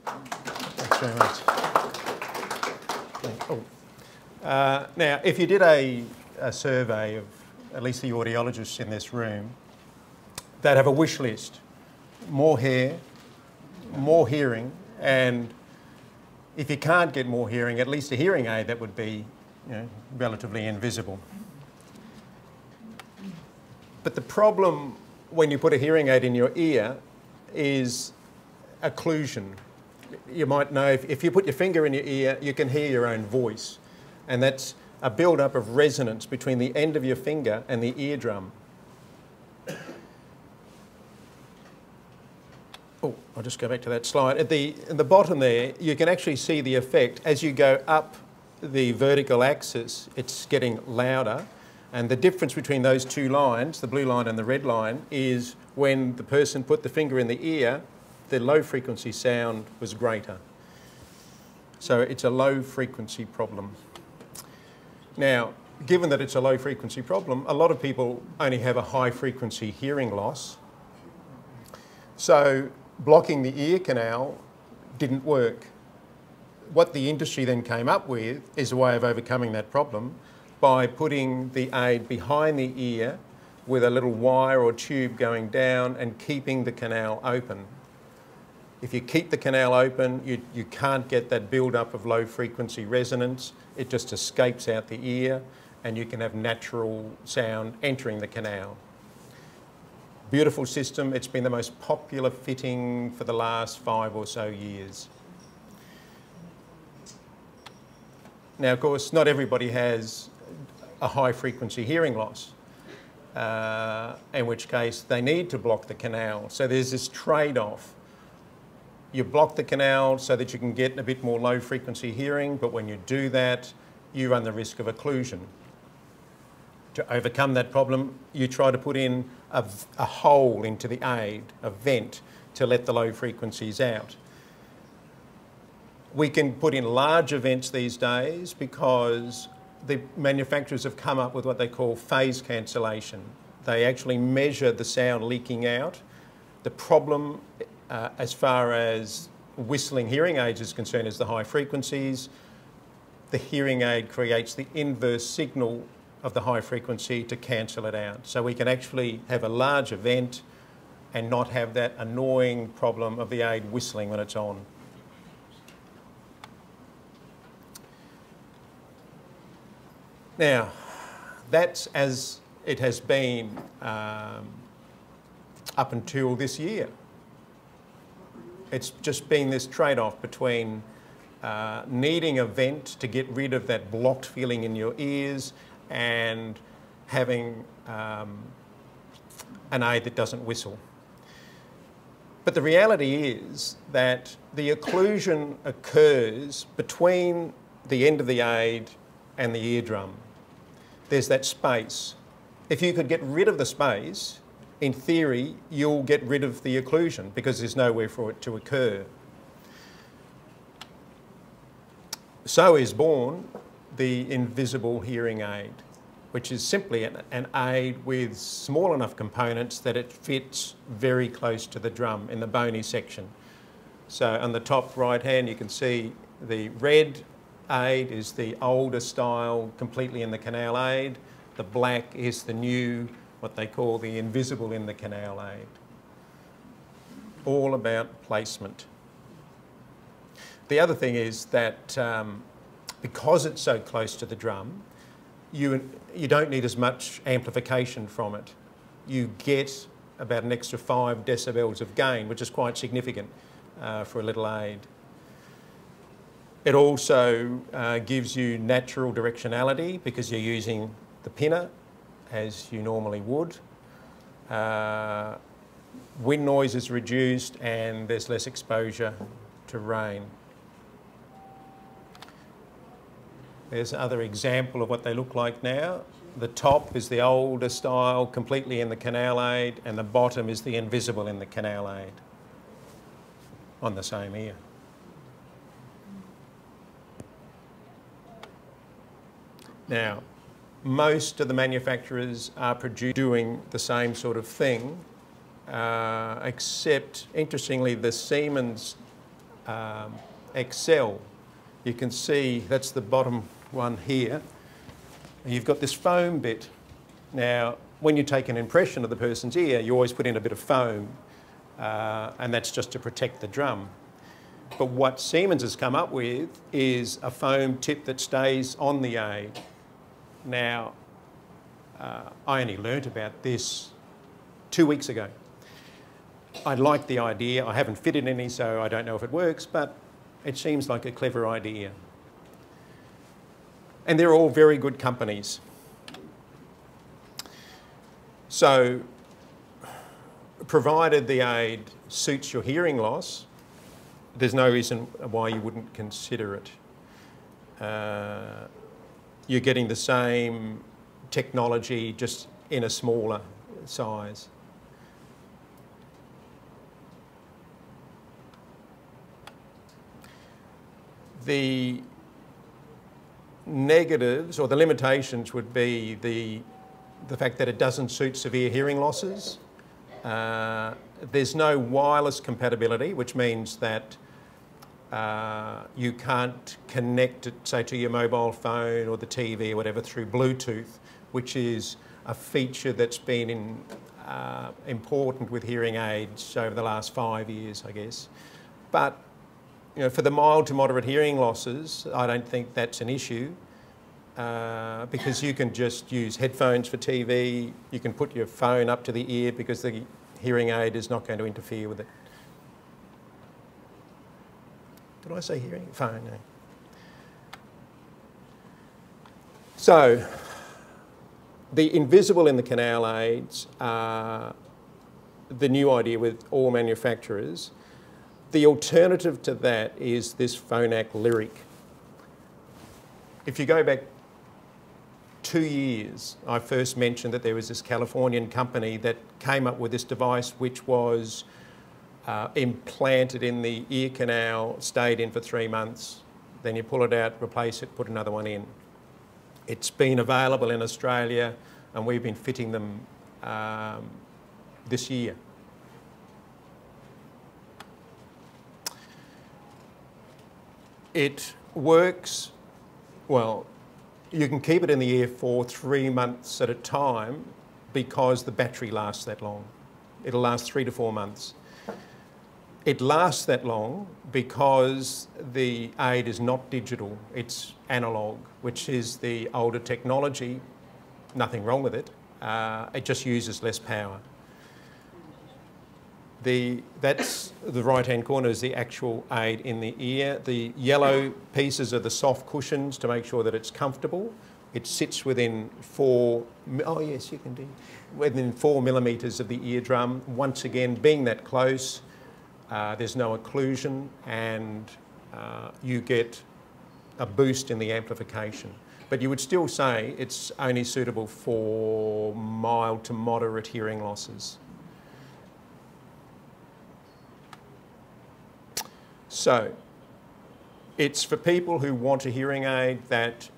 Thanks very much. Now, if you did a survey of at least the audiologists in this room, they'd have a wish list. More hair, more hearing, and if you can't get more hearing, at least a hearing aid that would be, relatively invisible. But the problem when you put a hearing aid in your ear is occlusion. You might know if you put your finger in your ear, you can hear your own voice. And that's a build-up of resonance between the end of your finger and the eardrum. Oh, I'll just go back to that slide. At the bottom there, you can actually see the effect. As you go up the vertical axis, it's getting louder. And the difference between those two lines, the blue line and the red line, is when the person put the finger in the ear, the low frequency sound was greater. So it's a low frequency problem. Now, given that it's a low frequency problem, a lot of people only have a high frequency hearing loss. So blocking the ear canal didn't work. What the industry then came up with is a way of overcoming that problem by putting the aid behind the ear with a little wire or tube going down and keeping the canal open. If you keep the canal open, you can't get that build-up of low frequency resonance. It just escapes out the ear and you can have natural sound entering the canal. Beautiful system. It's been the most popular fitting for the last 5 or so years. Now, of course, not everybody has a high frequency hearing loss, in which case they need to block the canal. So there's this trade-off. You block the canal so that you can get a bit more low frequency hearing, but when you do that, you run the risk of occlusion. To overcome that problem, you try to put in a hole into the aid, a vent, to let the low frequencies out. We can put in larger vents these days because the manufacturers have come up with what they call phase cancellation. They actually measure the sound leaking out. The problem, as far as whistling hearing aids is concerned, is the high frequencies. The hearing aid creates the inverse signal of the high frequency to cancel it out. So we can actually have a large event and not have that annoying problem of the aid whistling when it's on. Now, that's as it has been up until this year. It's just been this trade-off between needing a vent to get rid of that blocked feeling in your ears and having an aid that doesn't whistle. But the reality is that the occlusion occurs between the end of the aid and the eardrum. There's that space. If you could get rid of the space, in theory, you'll get rid of the occlusion because there's nowhere for it to occur. So is born the invisible hearing aid, which is simply an aid with small enough components that it fits very close to the drum in the bony section. So on the top right hand, you can see the red aid is the older style, completely in the canal aid. The black is the new, what they call the invisible in the canal aid. All about placement. The other thing is that because it's so close to the drum, you don't need as much amplification from it. You get about an extra 5 decibels of gain, which is quite significant for a little aid. It also gives you natural directionality because you're using the pinner as you normally would. Wind noise is reduced and there's less exposure to rain. There's another example of what they look like now. The top is the older style, completely in the canal aid, and the bottom is the invisible in the canal aid on the same ear. Now, most of the manufacturers are doing the same sort of thing, except, interestingly, the Siemens Excel, you can see that's the bottom one here. You've got this foam bit. Now, when you take an impression of the person's ear, you always put in a bit of foam, and that's just to protect the drum. But what Siemens has come up with is a foam tip that stays on the aid. Now, I only learnt about this 2 weeks ago. I like the idea. I haven't fitted any, so I don't know if it works, but it seems like a clever idea. And they're all very good companies. So, provided the aid suits your hearing loss, there's no reason why you wouldn't consider it. You're getting the same technology, just in a smaller size. The negatives or the limitations would be the fact that it doesn't suit severe hearing losses. There's no wireless compatibility, which means that you can't connect it, say, to your mobile phone or the TV or whatever through Bluetooth, which is a feature that's been important with hearing aids over the last 5 years, I guess. But you know, for the mild to moderate hearing losses, I don't think that's an issue because you can just use headphones for TV. You can put your phone up to the ear because the hearing aid is not going to interfere with it. Did I say hearing? Phone, no. So, the invisible in the canal aids are the new idea with all manufacturers. The alternative to that is this Phonak Lyric. If you go back 2 years, I first mentioned that there was this Californian company that came up with this device which was implanted in the ear canal, stayed in for 3 months, then you pull it out, replace it, put another one in. It's been available in Australia and we've been fitting them this year. It works, well, you can keep it in the ear for 3 months at a time because the battery lasts that long. It'll last 3 to 4 months. It lasts that long because the aid is not digital, it's analog, which is the older technology. Nothing wrong with it. It just uses less power. That's the right-hand corner is the actual aid in the ear. The yellow pieces are the soft cushions to make sure that it's comfortable. It sits within within 4 millimetres of the eardrum. Once again, being that close, there's no occlusion and you get a boost in the amplification. But you would still say it's only suitable for mild to moderate hearing losses. So, it's for people who want a hearing aid that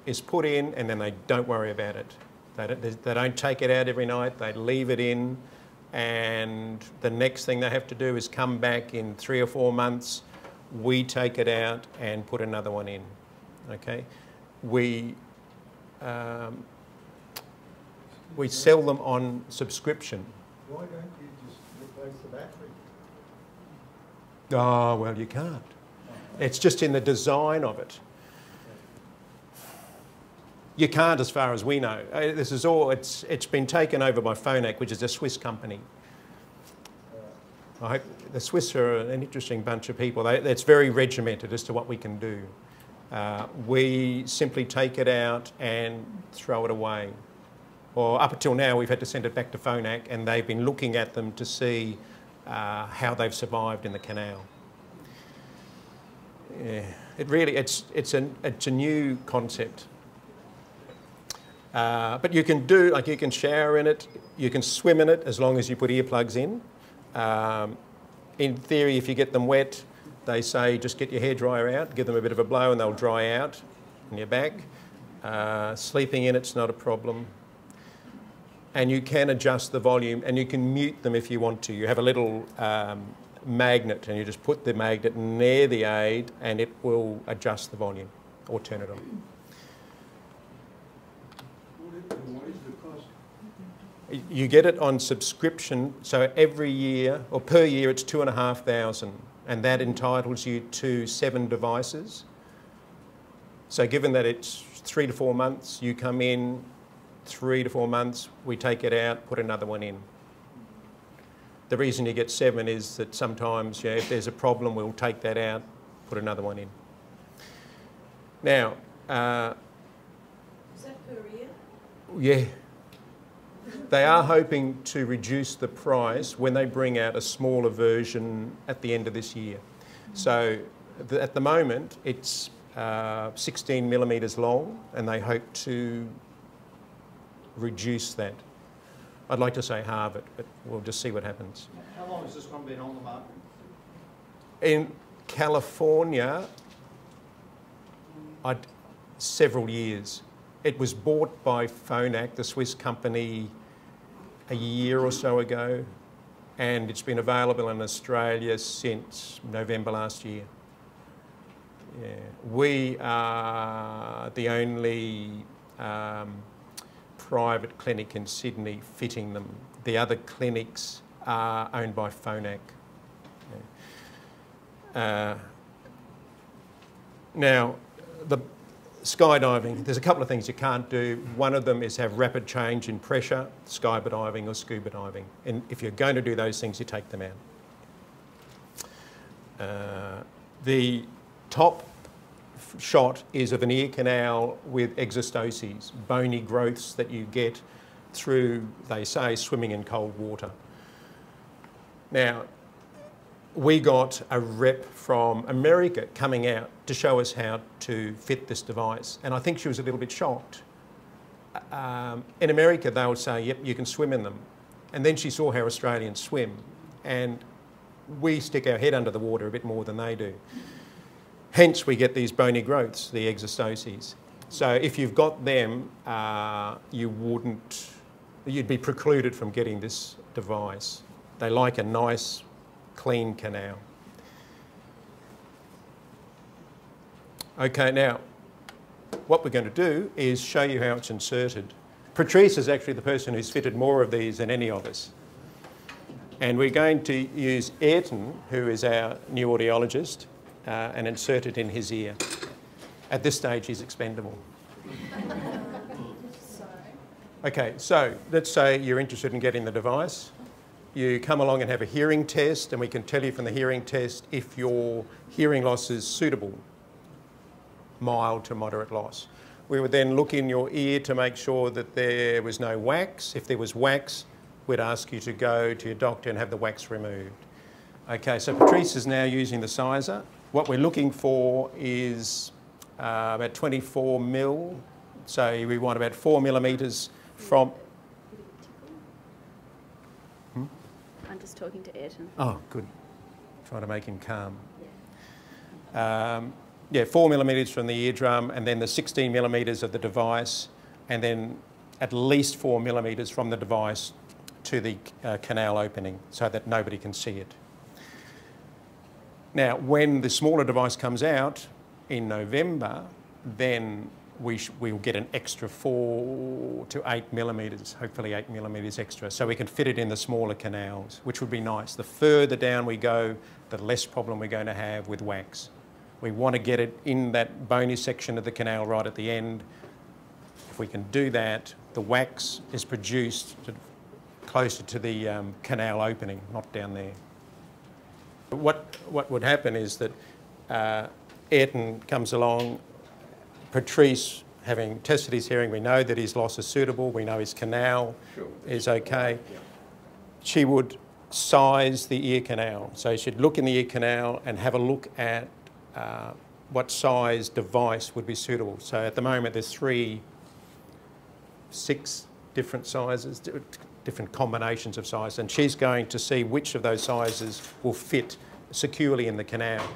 is put in and then they don't worry about it. They don't take it out every night, they leave it in, and the next thing they have to do is come back in 3 or 4 months, we take it out and put another one in, okay? We sell them on subscription. Why don't you just replace the battery? Oh, well, you can't. It's just in the design of it. You can't, as far as we know. This is all, it's been taken over by Phonak, which is a Swiss company. I hope the Swiss are an interesting bunch of people. It's very regimented as to what we can do. We simply take it out and throw it away. Or up until now, we've had to send it back to Phonak, and they've been looking at them to see how they've survived in the canal. Yeah, it's a new concept. But you can do, like you can shower in it, you can swim in it as long as you put earplugs in. In theory, if you get them wet, they say just get your hairdryer out, give them a bit of a blow and they'll dry out on your back. Sleeping in it's not a problem. And you can adjust the volume and you can mute them if you want to. You have a little magnet, and you just put the magnet near the aid and it will adjust the volume or turn it on. What is the cost? You get it on subscription, so every year, or per year, it's $2,500, and that entitles you to 7 devices. So given that it's 3 to 4 months, you come in, 3 to 4 months, we take it out, put another one in. The reason you get 7 is that sometimes, if there's a problem, we'll take that out, put another one in. Now, is that per year? yeah. They are hoping to reduce the price when they bring out a smaller version at the end of this year. So at the moment, it's 16 millimetres long, and they hope to reduce that. I'd like to say halve it, but we'll just see what happens. How long has this one been on the market? In California, several years. It was bought by Phonak, the Swiss company, a year or so ago, and it's been available in Australia since November last year. Yeah. We are the only private clinic in Sydney fitting them. The other clinics are owned by Phonak. Yeah. Now, the skydiving, there's a couple of things you can't do. One of them is have rapid change in pressure, skydiving or scuba diving. And if you're going to do those things, you take them out. The top shot is of an ear canal with exostoses, bony growths that you get through, they say, swimming in cold water. Now, we got a rep from America coming out to show us how to fit this device, and I think she was a little bit shocked. In America, they would say, yep, you can swim in them. And then she saw how Australians swim, and we stick our head under the water a bit more than they do. Hence, we get these bony growths, the exostoses. So if you've got them, you'd be precluded from getting this device. They like a nice, clean canal. Okay, now, what we're going to do is show you how it's inserted. Patrice is actually the person who's fitted more of these than any of us. And we're going to use Ayrton, who is our new audiologist, and insert it in his ear. At this stage, he's expendable. Okay, so let's say you're interested in getting the device. You come along and have a hearing test, and we can tell you from the hearing test if your hearing loss is suitable, mild to moderate loss. We would then look in your ear to make sure that there was no wax. If there was wax, we'd ask you to go to your doctor and have the wax removed. Okay, so Patrice is now using the sizer. What we're looking for is about 24 mil. So we want about 4 millimetres from... I'm just talking to Ayrton. Oh, good. Trying to make him calm. Yeah, 4 millimetres from the eardrum, and then the 16 millimetres of the device, and then at least 4 millimetres from the device to the canal opening so that nobody can see it. Now, when the smaller device comes out in November, then we'll get an extra 4 to 8 millimetres, hopefully 8 millimetres extra, so we can fit it in the smaller canals, which would be nice. The further down we go, the less problem we're going to have with wax. We want to get it in that bony section of the canal right at the end. If we can do that, the wax is produced closer to the canal opening, not down there. What would happen is that Ayrton comes along, Patrice, having tested his hearing, we know that his loss is suitable, we know his canal is okay. She would size the ear canal. So she'd look in the ear canal and have a look at what size device would be suitable. So at the moment there's 6 different sizes, different combinations of size, and she's going to see which of those sizes will fit securely in the canal.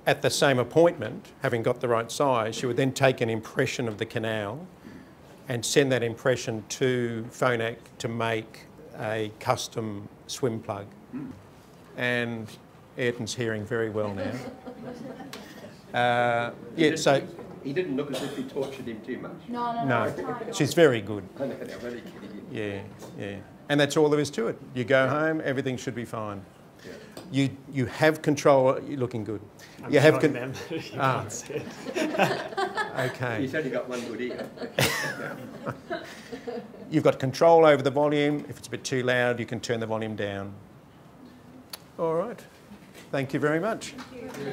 At the same appointment, having got the right size, she would then take an impression of the canal and send that impression to Phonak to make a custom swim plug. and Ayrton's hearing very well now. Yeah, so... He didn't look as if he tortured him too much. No, she's very good. I know, I'm only kidding you. Yeah. And that's all there is to it. You go home, everything should be fine. Yeah. You have control. You're looking good. I'm you have showing them. You can't see it. Okay. He's only got one good ear. You've got control over the volume. If it's a bit too loud, you can turn the volume down. All right. Thank you very much. Thank you.